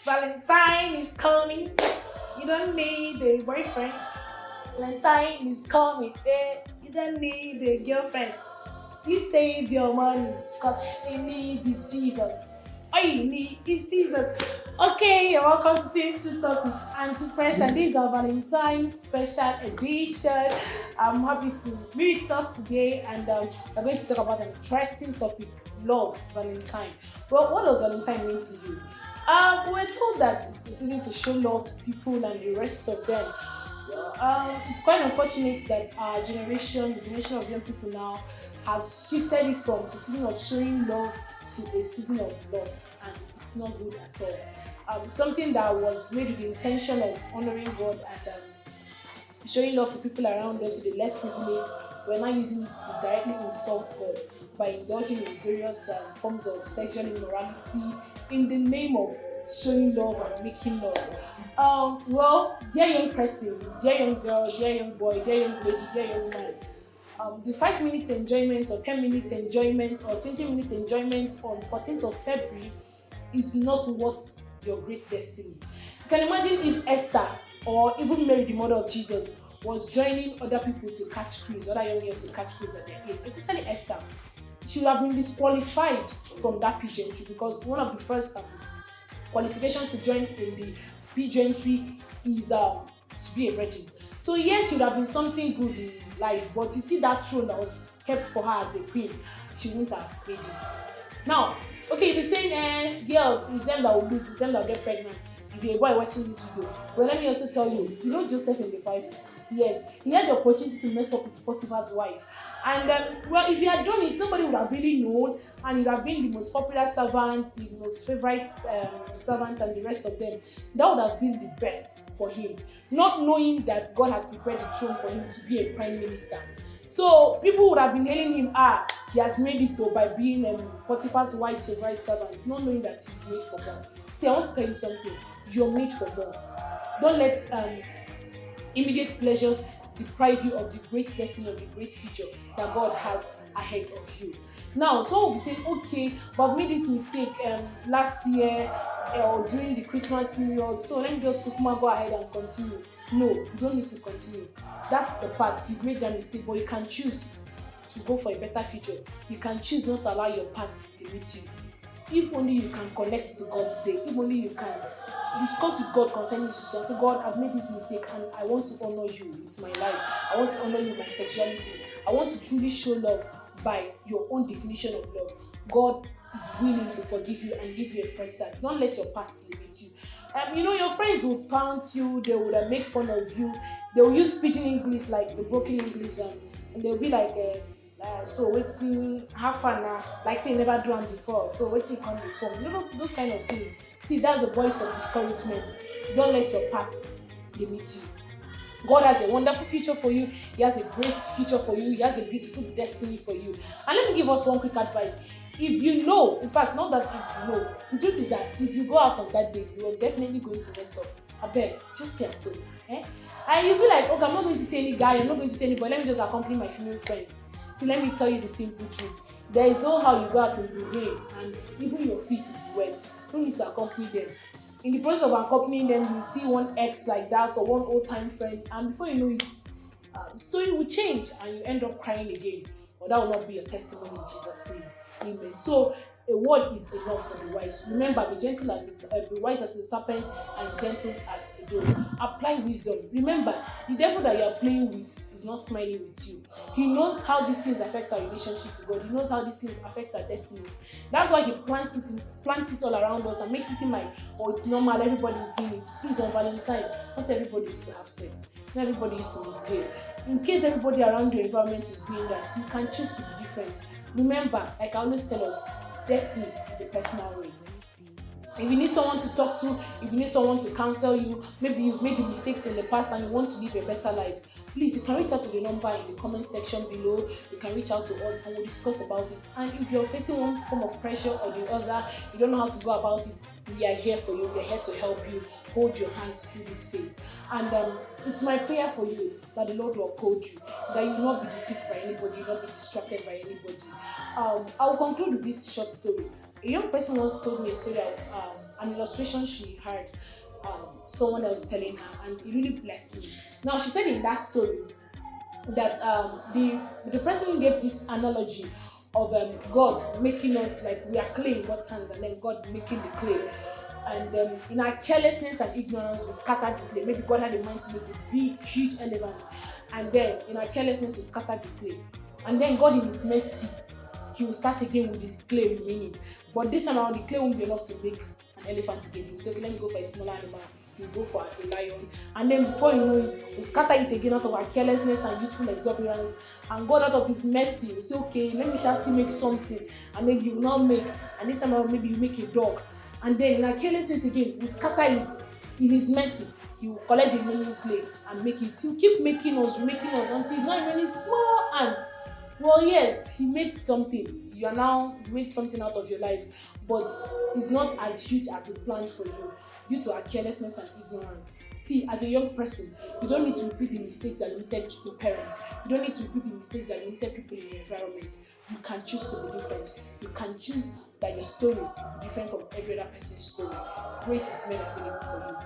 Valentine is coming. You don't need a boyfriend. Valentine is coming. You don't need a girlfriend. Please save your money because you need is Jesus. All you need is Jesus. Okay, you're welcome to Things to Talk with Auntie Fresh, and this is our Valentine's special edition. I'm happy to be with us today, and we're going to talk about an interesting topic: love, Valentine. Well, what does Valentine mean to you? We're told that it's a season to show love to people and the rest of them. It's quite unfortunate that our generation, the generation of young people now, has shifted it from the season of showing love to a season of lust, and it's not good at all. Something that was made with the intention of honoring God and showing love to people around us, to the less privileged, we're now using it to directly insult God by indulging in various forms of sexual immorality in the name of showing love and making love. Well, dear young person, dear young girl, dear young boy, dear young lady, dear young man, the 5 minutes enjoyment or 10 minutes enjoyment or 20 minutes enjoyment on 14th of February is not worth your great destiny. You can imagine if Esther or even Mary, the mother of Jesus, was joining other people to catch cruise, other young girls to catch cruise at their age, especially Esther. She would have been disqualified from that pageantry because one of the first qualifications to join in the pageantry is to be a virgin. So yes, she would have been something good in life, but you see that throne that was kept for her as a queen, she wouldn't have made it. Now, okay, you'll be saying, girls, it's them that will lose, it's them that will get pregnant. If you're a boy watching this video, but let me also tell you, you know Joseph in the Bible. Yes, he had the opportunity to mess up with Potiphar's wife. And well, if he had done it, somebody would have really known, and he would have been the most popular servant, the most favorite servant, and the rest of them. That would have been the best for him, not knowing that God had prepared the throne for him to be a prime minister. So people would have been hailing him, he has made it though by being Potiphar's wife's favorite servant, not knowing that he's made for God. See, I want to tell you something. You're made for God. Don't let immediate pleasures deprive you of the great destiny, of the great future that God has ahead of you. Now, some will be saying, okay, but I've made this mistake last year or during the Christmas period, so let me just go ahead and continue. No, you don't need to continue. That's the past. You've made that mistake, but you can choose to go for a better future. You can choose not to allow your past to limit you. If only you can connect to God today, if only you can discuss with God concerning this issue. Say, God, I've made this mistake and I want to honor you with my life. I want to honor you with my sexuality. I want to truly show love by your own definition of love. God is willing to forgive you and give you a fresh start. Don't let your past limit you. Your friends will pound you, they would make fun of you, they will use pidgin English like the broken English, and they'll be like, so waiting have fun now, like say you never do them before, so waiting come before. Those kind of things. See, that's a voice of discouragement. Don't let your past limit you. God has a wonderful future for you. He has a great future for you. He has a beautiful destiny for you. And let me give us one quick advice. If you know, in fact, not that if you know, the truth is that if you go out on that day, you are definitely going to mess up. I beg, just stay at home. And you'll be like, okay, I'm not going to see any guy, I'm not going to see anybody, let me just accompany my female friends. See, let me tell you the simple truth. There is no how you go out in the rain and even your feet will be wet. You don't need to accompany them. In the process of accompanying them, you see one ex like that or one old-time friend, and before you know it, the story will change and you end up crying again. But that will not be your testimony in Jesus' name. Amen. So a word is enough for the wise. Remember, be wise as a serpent and gentle as a dove. Apply wisdom. Remember, the devil that you are playing with is not smiling with you. He knows how these things affect our relationship to God. He knows how these things affect our destinies. That's why he plants it all around us and makes it seem like, it's normal, everybody is doing it. Please, on Valentine, not everybody used to have sex. Not everybody used to misbehave. In case everybody around your environment is doing that, you can choose to be different. Remember, like I always tell us, destiny is a personal race. If you need someone to talk to, if you need someone to counsel you, maybe you've made the mistakes in the past and you want to live a better life, please, you can reach out to the number in the comment section below. You can reach out to us and we'll discuss about it. And if you're facing one form of pressure or the other, you don't know how to go about it, we are here for you. We are here to help you hold your hands through this phase. And it's my prayer for you that the Lord will uphold you, that you will not be deceived by anybody, you will not be distracted by anybody. I will conclude with this short story. A young person once told me a story of an illustration she heard someone else telling her, and it really blessed me. Now, she said in that story that the person gave this analogy of God making us like we are clay in God's hands, and then God making the clay. And in our carelessness and ignorance, we scattered the clay. Maybe God had in mind to make the big, huge elephant, and then in our carelessness, we scattered the clay. And then God, in His mercy, He will start again with the clay remaining. But this time around, the clay won't be enough to make an elephant again. He will say, okay, let me go for a smaller animal. He will go for a lion. And then before you know it, we'll scatter it again out of our carelessness and youthful exuberance. And God, out of His mercy, will say, okay, let me just still make something. And maybe you will now make, and this time around, maybe you make a dog. And then in our carelessness again, we scatter it. In His mercy, He will collect the remaining clay and make it. He will keep making us until it's not remaining small ants. Well, yes, He made something. You made something out of your life, but it's not as huge as He planned for you due to our carelessness and ignorance. See, as a young person, you don't need to repeat the mistakes that limited your parents. You don't need to repeat the mistakes that limited people in your environment. You can choose to be different. You can choose that your story will be different from every other person's story. Grace is made available for you.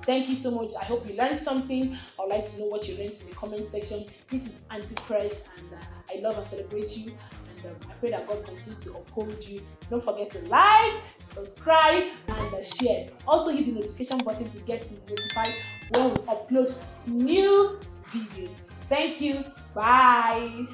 Thank you so much. I hope you learned something. I would like to know what you learned in the comment section. This is Antichrist, and I love and celebrate you. And I pray that God continues to uphold you. Don't forget to like, subscribe, and share. Also hit the notification button to get notified when we upload new videos. Thank you. Bye.